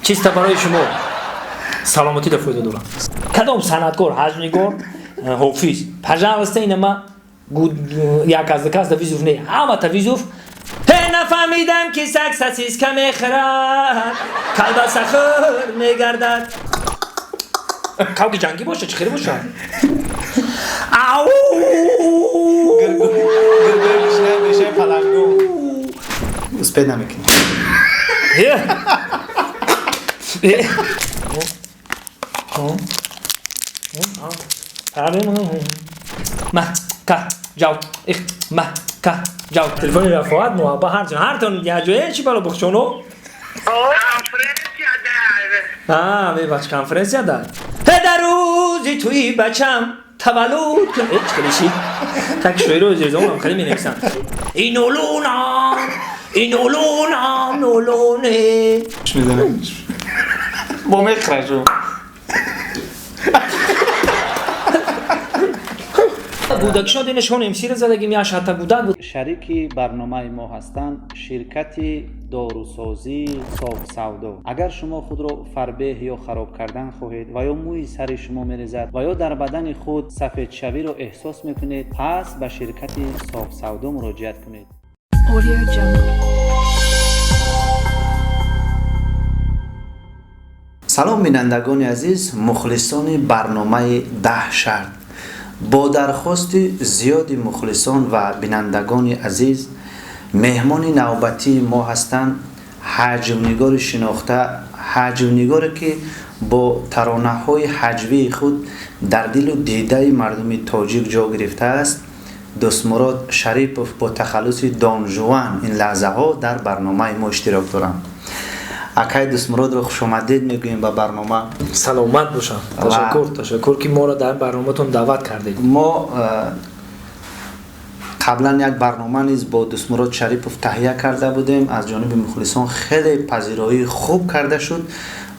چیست برای شما سلامتی در فایده دارم. کدام صنعتکار حجمنگار حافظ پژاوسته اینما یک از دکاس دویزوف نه همه تویزوف نفهمیدم که سکسسیز کمی خرد کلبه سخر میگردد کاوی جنگی باشه چه خیلی باشه آو گرگو میشه پلنگو اسپید نمیکنی تلفنی رفاقت با هر تون یه جایی چی بالا بخشونو؟ کنفرانسیا می بچه کنفرانسیا دار در روزی توی بچم تولد کن ایچ کلیشی تک شوی رو زیرزا اونم خیلی می نکسم اینو لونم نولونه چش میزنه با مخرجو بودکشان دینشون امسی رو زدگیم یا شهتا بودک بود. شریکی برنامه ما هستند شرکت داروسازی صاف سودا. اگر شما خود را فربه یا خراب کردن خواهید و یا موی سر شما میریزد و یا در بدن خود سفید شوی را احساس میکنید پس به شرکت صاف سودا مراجعت کنید. Audio Jungle. سلام بینندگان عزیز، مخلصان برنامه 10 شرط. با درخواست زیاد مخلصان و بینندگان عزیز مهمان نوبتی ما هستند حجمنگار شناخته، حجمنگاری که با ترانه های حجوی خود در دل و دیده مردم تاجیک جا گرفته است. دستمراد شریپوف با تخلص دان جوان این لحظه ها در برنامه ما اشتراک دارم. اکای دستمراد رو خوش آمدید میگوییم به برنامه. سلامت باشم. تشکر که ما را در برنامه‌تون دعوت کردید. ما قبلا یک برنامه نیز با دستمراد شریپوف تهیه کرده بودیم، از جانب مخلصان خیلی پذیرایی خوب کرده شد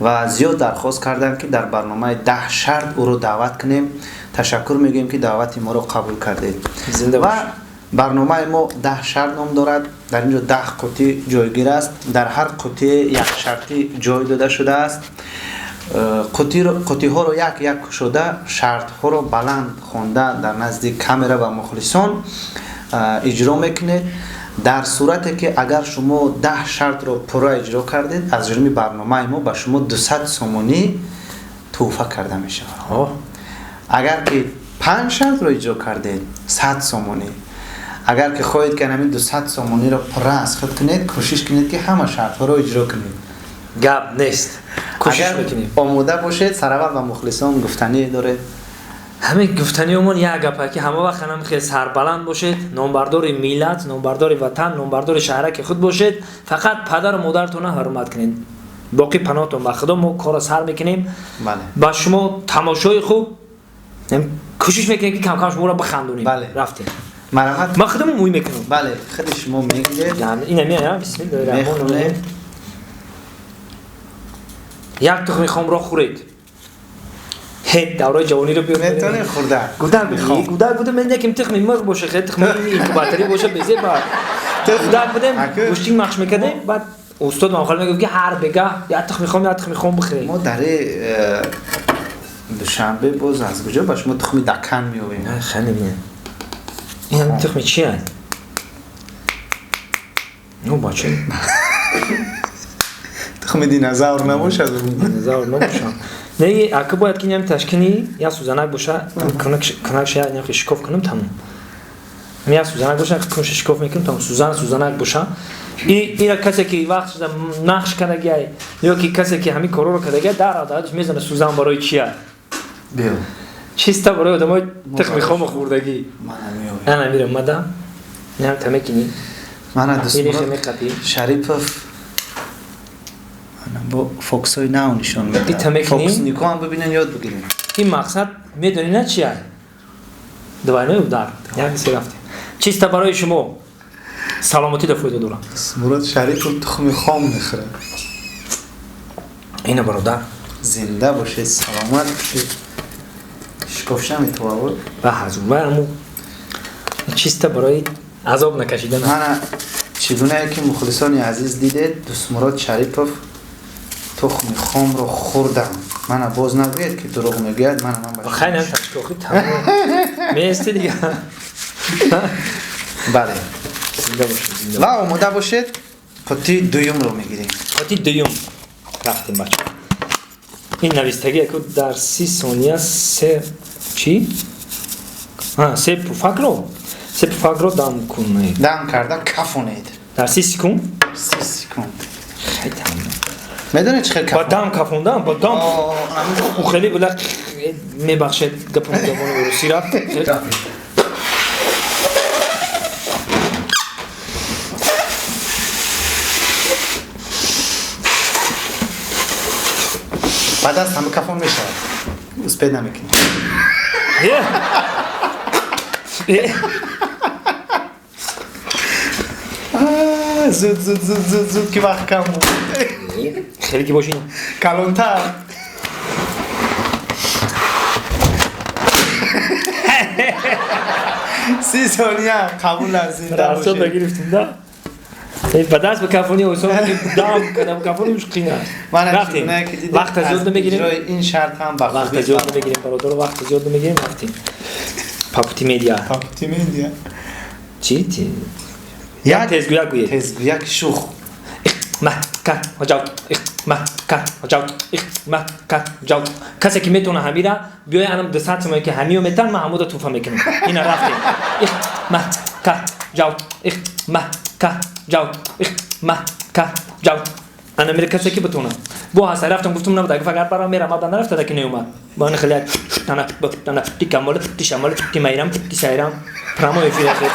و زیاد درخواست کردن که در برنامه 10 شرط او رو دعوت کنیم. تشکر میگیم که دعوت ما رو قبول کردید. زنده و باش. برنامه ما 10 شرط نام دارد. در اینجا 10 قطعه جایگیر است. در هر قطعه یک شرطی جای داده شده است. قطعه ها رو یک یک شده شرط ها رو بلند خونده در نزد کامera و مخلصان اجرا میکنه. در صورتی که اگر شما 10 شرط رو پورا اجرا کردید از جانب برنامه ما به شما 200 سومونی تحفه کرده میشه. اگر که 5 شرط رو اجرا کردید 100 سومونی. اگر که خواهید که همین 200 سومونی رو پورا از خود کنید کوشش کنید که همه شرط ها رو اجرا کنید. گپ نیست. کوشش اگر میکنیم. آماده باشید سرور و مخلصان گفتنی داره. همین گفتنیمون یک گپه که همه وقت هم خیلی سربلند باشید، نامبردار ملت، نامبردار وطن، نامبردار شهرک خود باشید. فقط پدر و مادرتون رو حرمت کنید. باقی پناهتون به خدا ما کار سر میکنیم. بله. با شما تماشای خوب کوشش میکنیم که کم کم شما رو بخندونیم. بله. رفتیم. مرحمت. ما خودمون موی میکنیم. بله خیلی شما میگید. یعنی این میاد بسم الله الرحمن الرحیم. یک تخم خام را خورید. هد دوره جوانی رو بیارید. نتونه خورده. گودر بخوام. گودر بودم من یکم تخم مرغ باشه خیلی تخم اینکوباتوری باشه بزه بعد. گودر بودم گوشتی مخش میکردم بعد استاد آخر میگفت که هر بگه یا تخم خام بخری. ما در دوشنبه باز از کجا باش ما تخم دکن میویم. نه خیلی میاد. این تخم چیه؟ نو باشه. تخم دینازور نباشه از اون دینازور نباشه. نه اگه باید که نیم تشکینی یا سوزنک باشه کنک شاید نیم شکاف کنم تموم. یا سوزنک باشه کنش شکاف میکنم تموم. سوزنک باشه. این کسی که وقت نقش کرده یا که کسی که همین کارو رو کرده در عادتش میزنه سوزن برای چیه؟ بیا. چیستا برای آدمای تخم خام خوردگی. من انا میرم مدام. نیم تمکنی. من دستمراد شریپوف با فوکس های نو نشان میده. فوکس نیکو هم ببینن یاد بگیرین. این مقصد میدونی نه چیه؟ دوانه در یک سی رفتیم. چیستا برای شما سلامتی در فایده دارم. مراد شریپوف تخم خام میخوره. اینو برادر زنده باشه سلامت باشه. شکافش نمیتوه و هزومه همون چیستا برای عذاب نکشیدن. من چگونه که مخلصان عزیز دیده دستمراد شریپوف تخم خام رو خوردم. من باز نگوید که دروغ میگوید. من خیلی هم تشکاخی تمام میسته دیگه. بله زنده باشید زنده و آماده باشید. پتی دویم رو میگیریم. پاتی دویم رفتیم بچه. این نویستگی که در 30 ثانیه سه چی؟ سه پفک رو دم کنید. دم کردن کفونید در 30 سکوند 30 سکوند. خیلی تمام. میدونید چه خیلی با کفون؟ دم کفوندم با دم او خیلی بلد میبخشید گپم زبان روسی رفت. بعد از همه کفون میشه. اسپید نمیکنی. زود که وقت کم بود. خیلی که باشین کلانتر. 30 ثانیه قبول از این در اصلا بگیرفتیم ده با دست به کفونی حساب دام کنم کفونی مش قینه رفتیم وقت زیاد نمیگیریم این شرط هم وقت زیاد نمیگیریم برادر وقت زیاد نمیگیریم رفتیم پاپتی میدیا چی یک تزگویا گویه تزگویا شوخ محکت وجاوت محکت وجاوت محکت وجاوت کسی که میتونه همیرا بیای الان 2 ساعت که همیو میتن من همو توفا میکنم اینا رفتیم محکت وجاوت محکت وجاوت محکت وجاوت انا میره کسی که بتونه بو هست رفتم گفتم نبود اگه فقط برام میرم بعد نرفته تا که نیومد با اون خیلی تانا تیکامول تیشامول تیمایرم تیسایرم پرامو افیرا خیلی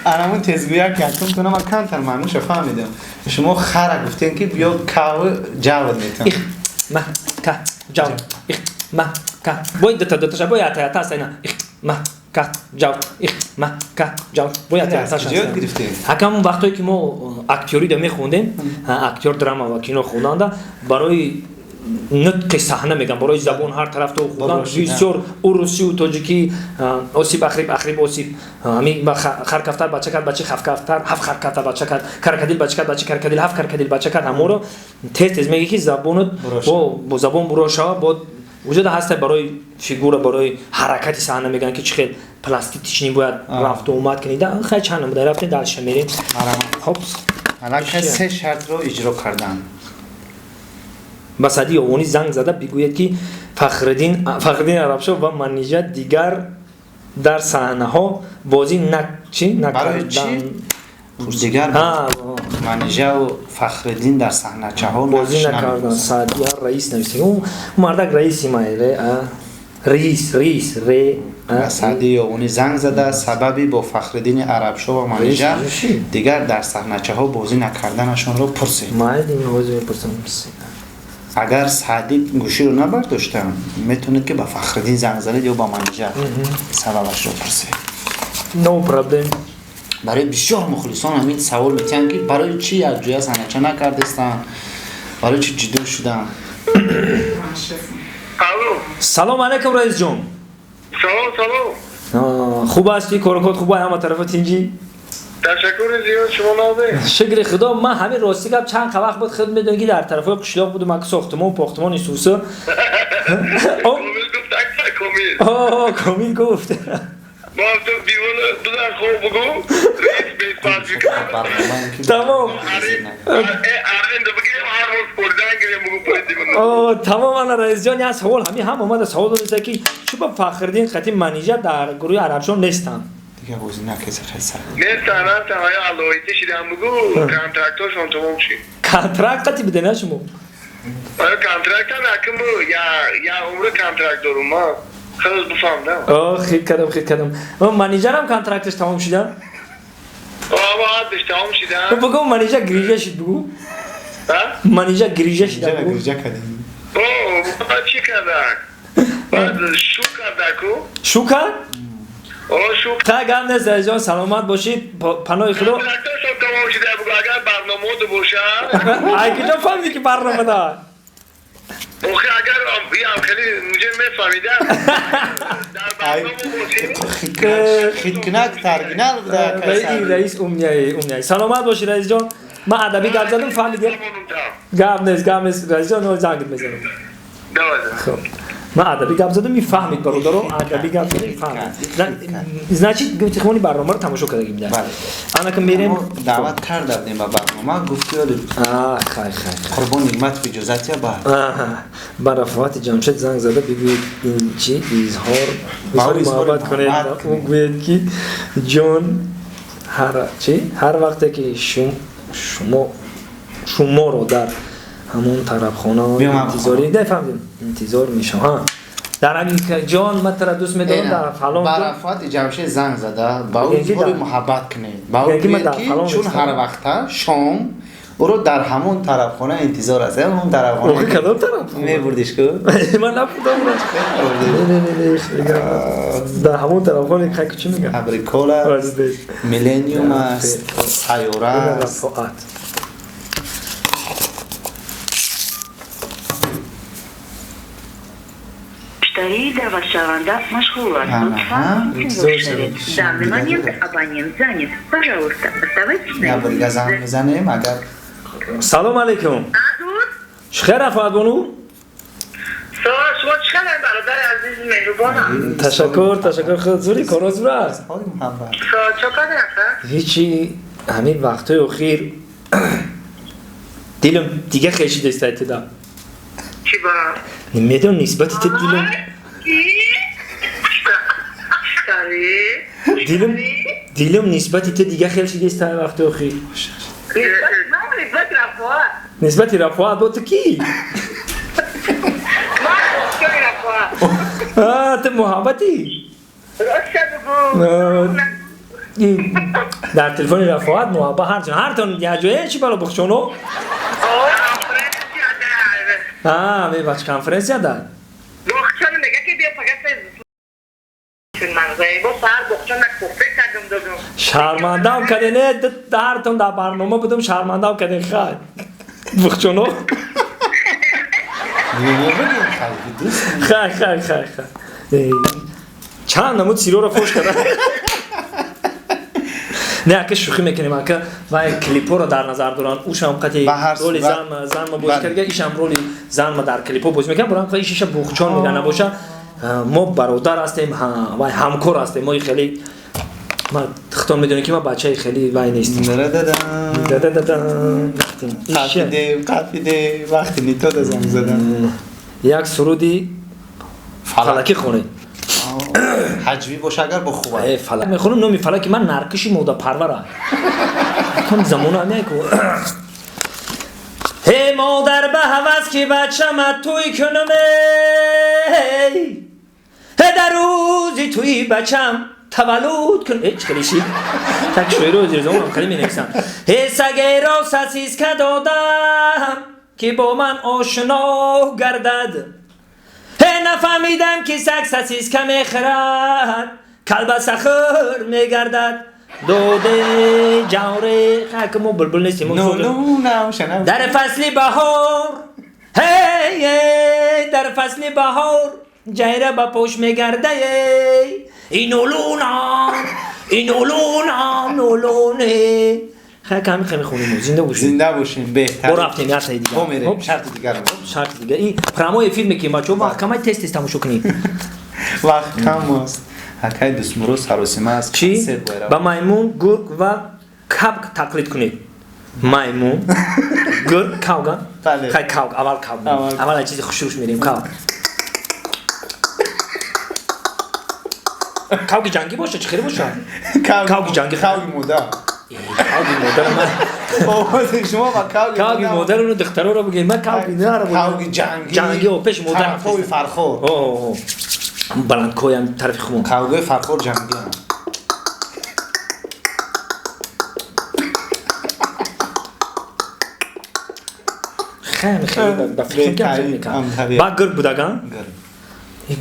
الان تزگویا کردم تو من کانتر مانوش فهمیدم شما خره گفتین که بیا کاو جواب میتونم ما کا جاو ما کا باید تا شب باید تا سینا ما کا جاو ما کا جاو باید تا شب جواب گرفتی همون وقتی که ما اکتوری دمی خوندیم اکتور دراما و کینو خوندن برای نطق صحنه میگم برای زبان هر طرف تو خوندن ریسور روسی و تاجیکی اوسیب اخریب اوسیب همین خرکفتر بچه کرد بچه خفکفتر هفت خرکفتر بچه کرد کرکدیل بچه کرد بچه کرکدیل هفت کرکدیل بچه کرد همو رو تست میگه که زبانت با زبان بروشا با وجود هست برای فیگور برای حرکت صحنه میگن که چه پلاستیک تشنی باید رفت و اومد کنید خیلی چند نموده رفتیم درش میریم خب الان که 3 شرط رو اجرا کردن بسادی اونی زنگ زده بگوید که فخرالدین عربشاه و منیژه دیگر در صحنه ها بازی برای چی؟ دیگر منیژه و فخرالدین در صحنه چه ها بازی نکردن سعدی رئیس نویسه اون مردک رئیسی مایره رئیس سعدی اونی زنگ زده سببی با فخرالدین عربشاه و منیژه دیگر در صحنه چه ها بازی نکردنشون رو پرسید مایده این بازی میپرسم اگر سعدی گوشی رو نبرداشتن میتونه که با فخرالدین زنگ زنه یا با منیژه سببش رو پرسید نو پرابلم برای بسیار مخلصان همین سوال میتونن که برای چی از جویا سنچه نکردستن برای چی جدا شدن سلام علیکم رئیس جون سلام خوب هستی کارکات خوبه همه طرفت اینجی تشکر زیاد شما نازه شکر خدا من همین راستی گفتم چند وقت بود خدمت میدونی که در طرفای قشلاق بودم که ساختمان پختمان سوسه کامیل گفت ما تو دیوان دو در خواب بگو رئیس بیت پاس بکنم تمام ارین دو بگیم هر روز پردن گریم بگو پای دیوان تمام انا رئیس جان یه سوال هم اومده سوال داشته که چوب فخرالدین خطیب منیژه در گروه عربشان نیستن دیگه بازی نکشه خیلی سر نیستن هم تنهای علایتی شیدم بگو کنترکتاشون تمام شید کنترکتی بده نه شما کنترکت هم حکم بو یا عمر کنترکت دارم ما خیلی بفهمدم خیلی کردم منیجر هم کنترکتش تمام شده؟ آبا حدش تمام شده بگو منیجر گریجه شد بگو منیجر گریجه شده بگو گریجه کردیم چی کردن؟ شو کرده کو؟ شو کرد؟ شو تا گم نیست رئیس جان سلامت باشید پناه خدا کنترکتاشون تمام شده بگو اگر برنامه دو باشه ای کجا فهمیدی که برنامه دار؟ اوخی اگر هم خیلی مجھے میفهمیدم در برنامه باشید خیتکنک ترگینال بوده رئیس امنیایی سلامت باشی رئیس جان من ادبی گپ زدم فهمیدی گپ نیست رئیس جان زنگ میزنم خب من ادبی گپ زدم میفهمید برادرو ادبی گپ زدم میفهمید значит گفتی خونی برنامه رو تماشا کردیم در انا که میریم دعوت کردیم به برنامه گفتی خیر قربان نعمت اجازت یا با رفعت جمشید زنگ زده بگوید این چی اظهار محبت کنید اون گوید که جون هر وقتی که شما رو در همون طرف خانه انتظاری انتظار میشم در همین که جان من تو را دوست میدارم در فلان با رفعت جمشید زنگ زده با اون اظهار محبت کنید با اون گوید که چون هر وقت شام او رو در همون طرف خانه انتظار است همون طرف خانه کدام طرف میبردیش که من نبودم در همون طرف خانه که چی میگم ابریکول است میلینیوم است سیاره است مشتری در شونده مشغول است. لطفاً در внимание абонент занят. Пожалуйста, оставайтесь на لینی. یا زنگ میزنیم اگر سلام علیکم. خیر رفعت بانو. شما چه خبر برادر عزیز مهربانم؟ تشکر خیلی زوری کارا زور است. چه کاره؟ هیچی همین وقتای اخیر دیلم دیگه خیلی دستای تدا. چی با؟ نمیدونم نسبتی تو دیلم نسبتی تو دیگه خیلی دستای وقت اخیر. نسبتی رفعت با تو کی؟ تو محبتی؟ در تلفن رفعت محبت هر تون یه جایی چی بالا بخشونو؟ می بچه کنفرنس یاد داد؟ بخشون میگه که بیا فقط چون منظره با سر بخشون نکفه کردم دادم شرمنده هم کده نه هر تون در برنامه بودم شرمنده هم کده خواهد بخشونو؟ خیر چند نمود سیرو را فوش کرده نه که شوخی میکنیم که و کلیپو رو در نظر دارن اوش هم قطعی رولی زن ما بوش کرده ایش هم رولی زن ما در کلیپو بوش میکنم برام که ایشش بخچان میگن نباشه ما برادر هستیم و همکار هستیم ما خیلی ما تختون میدونیم که ما بچه خیلی وای نیستیم قفیده وقتی نیتو دا زنگ زدن یک سرودی فلکی خونه حجوی باشه اگر با خوبه فلک میخونم نومی فلکی من نرکشی مودا پرورم کم زمانه همیه که هی مادر به هوز که بچم توی کنم هی در روزی توی بچم تولد کن چه کلیشی تک شوی رو زیر زمان کلی می نویسم هی سگه را سسیز که دادم که با من آشنا گردد هی نفهمیدم که سگ سسیز که میخرد کلب سخر میگردد دوده جوره که ما بلبل نیستیم در فصل بهار هی در فصل بهار جایره با پوش میگرده این اولونه خیلی همین خیلی خونیم زنده باشیم بهتر برو رفتیم یه سایی دیگه میریم شرط دیگر رو شرط دیگه این پراموی فیلمی که ما چون وقت کمای تست تماشا کنیم وقت کم است حکای دسمرو سروسیمه است چی؟ با میمون گرگ و کب تقلید کنید میمون گرگ کاوگان خیلی کاوگ اول کاوگ اول چیزی خوشروش میریم کاوگ کاوگی جنگی باشه چه خیلی باشه کاوگی جنگی کاوگی مدر کاوگی مدر من شما با کاوگی مدر رو دخترو رو بگید من کاوگی نه رو بگید کاوگی جنگی و پیش مدر طرفوی فرخور بلندکوی هم طرف خمون کاوگی فرخور جنگی هم خیلی با فکر کم میکنم با گرگ بودگان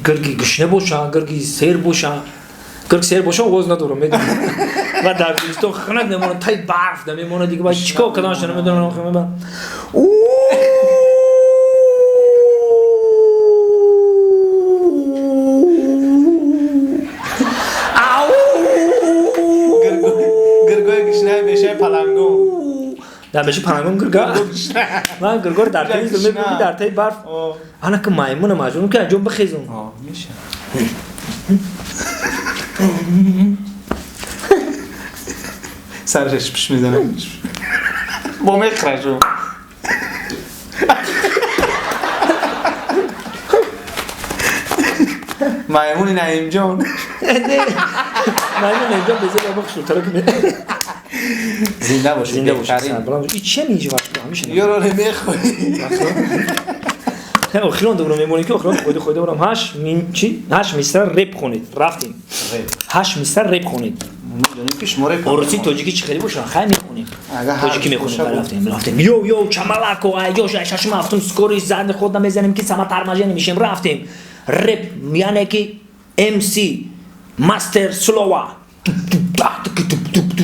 گرگی گشنه باشه گرگی سیر باشه گرگ سیر باشه آواز ندارم میدونم و در زمستون خنک نمونه تای برف نمیمونه دیگه باید چیکار کدامش نمیدونم گرگوی گشنه میشه پلنگو یا بشه پنگون گرگا من گرگا در تای زلمه بودی در تای برف انا که مایمون مجبورم که انجام بخیزم میشه سرش پیش میزنه با مخرجو مایمون نعیم جان مایمون نعیم جان بذار بخشو تو رو که زنده باشه زنده باشه این چه میگه وقت همیشه یه رو نمیخوری اخیران دوباره میمونی که اخیران خود برام هاش میستر رپ خونید رفتیم هاش میستر رپ خونید میدونی که شما رپ روسی تاجیکی چه خیلی باشن خیلی میخونیم تاجیکی میخونیم رفتیم یو چملاکو ایوش شش مافتم سکوری زند خودم میزنیم که سما ترماجه نمیشیم رفتیم رپ یعنی که ام سی ماستر سلوا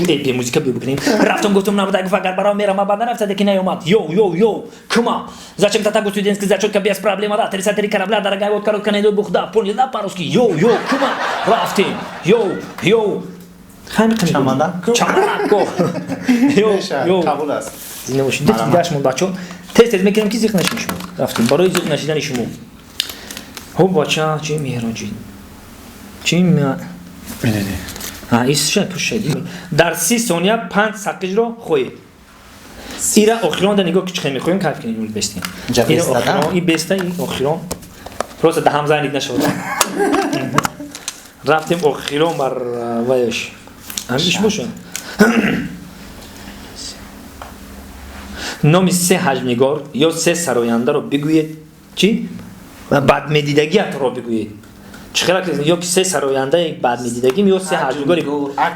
ای موزیک بکنیم رفتم گفتم نبود اگه فقط برام میرم بعد نرفته که نیومد یو کما зачем ты так студентский зачетка без проблем да 33 корабля дорогая вот коротко найду бухда понял да по-русски йоу кама рafting йоу чамадако йоу قبول است زنده باشید داشتم بچه‌ها تست میکنم که زیخ نشیم شما رفتیم برای زیخ نشیدن شما خب بچه‌ها چی میهرونجین چی ایش پوشیدیم در 30 ثانیه 5 سقیج رو خوید ایرا اخیران در نگاه که چه میخویم کار کنیم اون بستیم ایرا اخیران این بسته این اخیران روز ده هم زنید نشود رفتیم اخیران بر ویش همیش باشن نام 3 حجمنگار یا 3 سراینده رو بگویید چی؟ بعد میدیدگیت رو بگویید چخیرا که یا که 3 سراینده بعد میدیدگی یا 3 حجمنگاری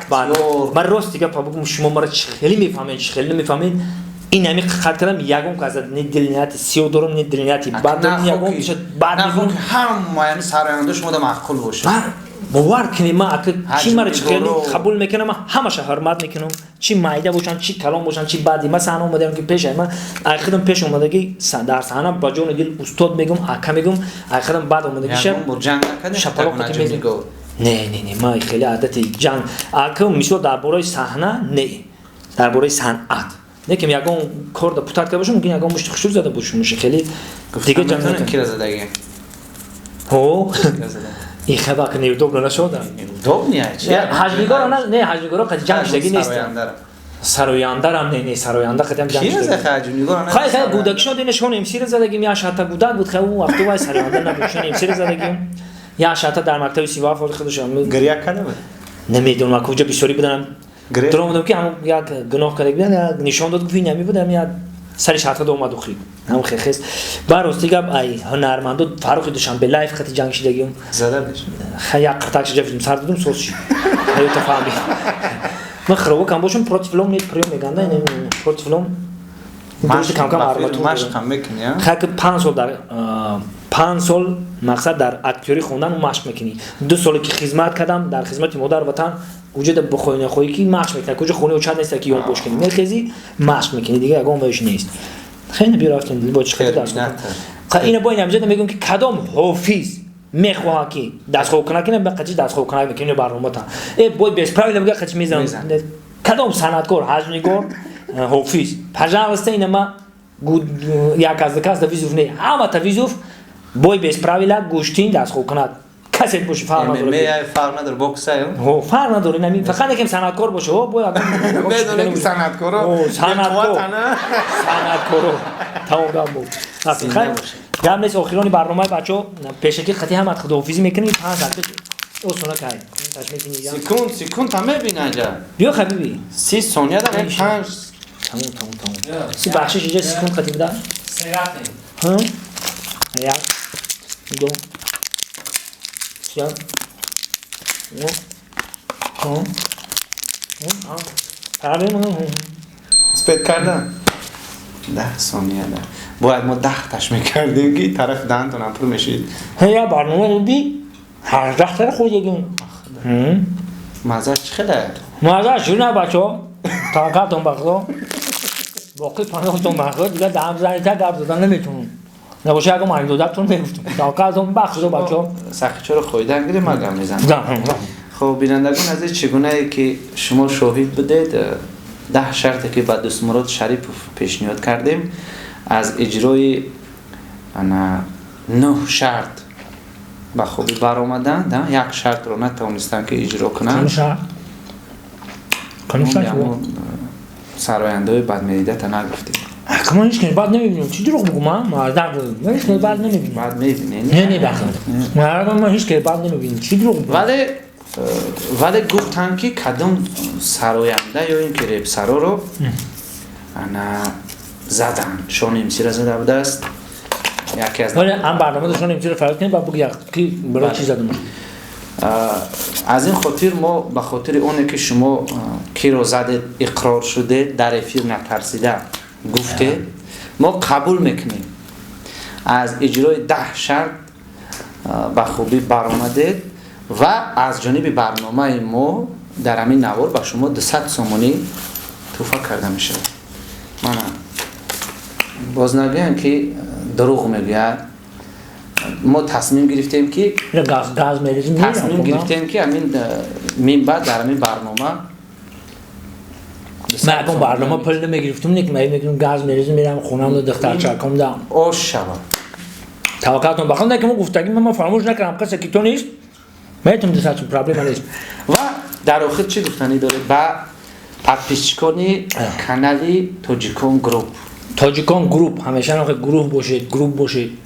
بعد من راست دیگه بگم شما مرا خیلی میفهمین خیلی نمیفهمین این همی خاطر کردم یگم که از ندرینیت 32 ندرینیتی بعد یگم بعد میگم هم یعنی سراینده شما ده معقول باشه باور کنی ما اگه چی مرا خیلی قبول میکنم همش حرمت میکنم چی مایده باشن چی کلام باشن چی بعدی مثلا اومدم که پیش من آخرام پیش اومدگی در صحنه با جون دل استاد میگم آکا میگم آخرام بعد اومدگی شب جنگ نکردی شپالاق میگم نه ما خیلی عادت جنگ آکا میشد درباره صحنه نه درباره صنعت نه که میگم کار د پوتات که باشم میگم میگم مشت خشوع زده باشم خیلی دیگه جنگ کی زدگی هو این خبر که نیودوب نشده دوب نیه چی حجمنگار نه حجمنگار قد جنگ شدگی نیست سراینده هم نه سراینده قدم جنگ شده کی حجمنگار نه خیلی گودک شده نشون امسیر زدگی میاش حتی گودک بود خیلی اون وقت وای سراینده نبودشون امسیر زدگی یا حتی در مکتب سیوا فال خودش هم گریه کنه نمیدونم کجا بیشتری بدنم درام بودم که هم یک گناه کرده بودن نشون داد گفتی نمیبودم یا سرش حتی اومد و خرید هم خیخست براستی گپ ای هنرمندو فاروق دوشان به لایف خط جنگ شدگیم زده بشه خیلی قطعش جفتیم سر دادم سوس شد هیو تفاهمی من خرابه کم باشم پروتفلوم نیت پریم میگنده این پروتفلوم ماش کم آرماتور ماش کم میکنی خیلی 5 سال در 5 سال مقصد در اکتوری خوندن و مشق میکنی 2 سالی که خدمت کردم در خدمت مادر وطن وجود بخوین خویی کی مشق میکنی کجا خونه و چند نیست که یون بوش کنی میخزی مشق میکنی دیگه اگه اون بهش نیست خیلی بیرافتیم با چه درس کنم اینا با این امجد میگم که کدام حافظ میخواه کی دست خوب کنه که بقیه دست خوب کنه میکنه برنامه تا ای بوی بیس پراوی میگه خچ میزنم کدام صنعتکار حجمنگار حافظ پژاوسته اینا گود یک از دکاست ویزوف نه همه تا ویزوف بوی بیس پراویلا گوشتین دست خوب کنه کسی باشه فرق نداره فرق نداره بوکس هو فرق نداره نمی فقط اینکه صنعتکار باشه هو بوی بدون که صنعتکار صنعتکار تمام گام بود خیلی گام نیست اخیرانی برنامه بچه‌ها پیشکی خطی هم خداحافظی میکنیم 5 دقیقه اوسونا کای سکوند هم میبینه اینجا بیا حبیبی 30 ثانیه داره 5 تمام سی بخشش اینجا سکوند خطی بده ها یا دو سپید کردن 10 ثانیه ده باید ما 10 تاش میکردیم که طرف دهن تا نپر میشید یا برنامه بی هر 10 تا خود یکیم مزهش خیلی مزهش نه بچه ها طاقتون بخدا باقی پناهتون بخدا دیگه دهم زنی تا گرد دادن نمیتونم نباشه اگه مرگ دادتون میگفتم طاقتون بخدا بچه ها سخیچه رو خویدن گیری مگم میزن خب بینندگان از چگونه ای که شما شاهد بدید 10 شرطی که به دوست مراد شریف پیشنهاد کردیم از اجرای 9 شرط به خوبی برآمدند. یک شرط رو نتوانستن که اجرا کنند. سراینده‌های بدمیدیت نگفتیم. ما هیچ کنی بعد نمیبینیم. چی دروغ بگم من؟ ما هیچ کنی بعد نمیبینیم. بعد میبینیم. نه بخیر. ما هیچ کنی بعد نمیبینیم. چی دروغ بگم؟ ولی گفتن که کدام سراینده یا این که ریپسرا رو زدن. شان امسی را زده بوده است. یکی از ولی هم برنامه داشتن امسی را فراد کنیم بعد بگو کی برای چی زده باشه. از این خاطر ما به خاطر اونه که شما کی رو زده اقرار شده در افیر نترسیده گفته ما قبول میکنیم از اجرای 10 شرط به خوبی برآمده و از جانب برنامه ما در همین نوار به شما 200 سومانی توفیق کرده میشه. من باز نگویم که دروغ میگه. ما تصمیم گرفتیم که همین بعد در همین برنامه من اگه برنامه پول نمیگرفتم نیک میگم گاز میریزم میرم خونم رو دختر چرکم دارم اوش شبا توقعاتون بخوام که ما گفتگی من فراموش نکردم کسی که تو نیست میتونم دستاتون پرابلم نیست. و در آخر چی گفتنی داره با پادپیچکانی کانالی توجیکون گروپ همیشه نخواه گروه باشید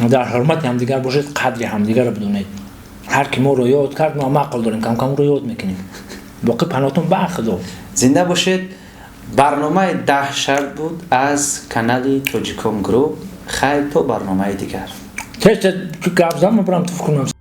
در حرمت همدیگر باشید قدر همدیگر رو بدونید. هر کی ما رو یاد کرد ما معقل داریم کم کم رو یاد میکنیم. باقی پناهتون به خدا زنده باشید. برنامه 10 شرط بود از کانال توجیکون گروپ. خیلی تو برنامه دیگر تست که گفت زدم برام تو کنم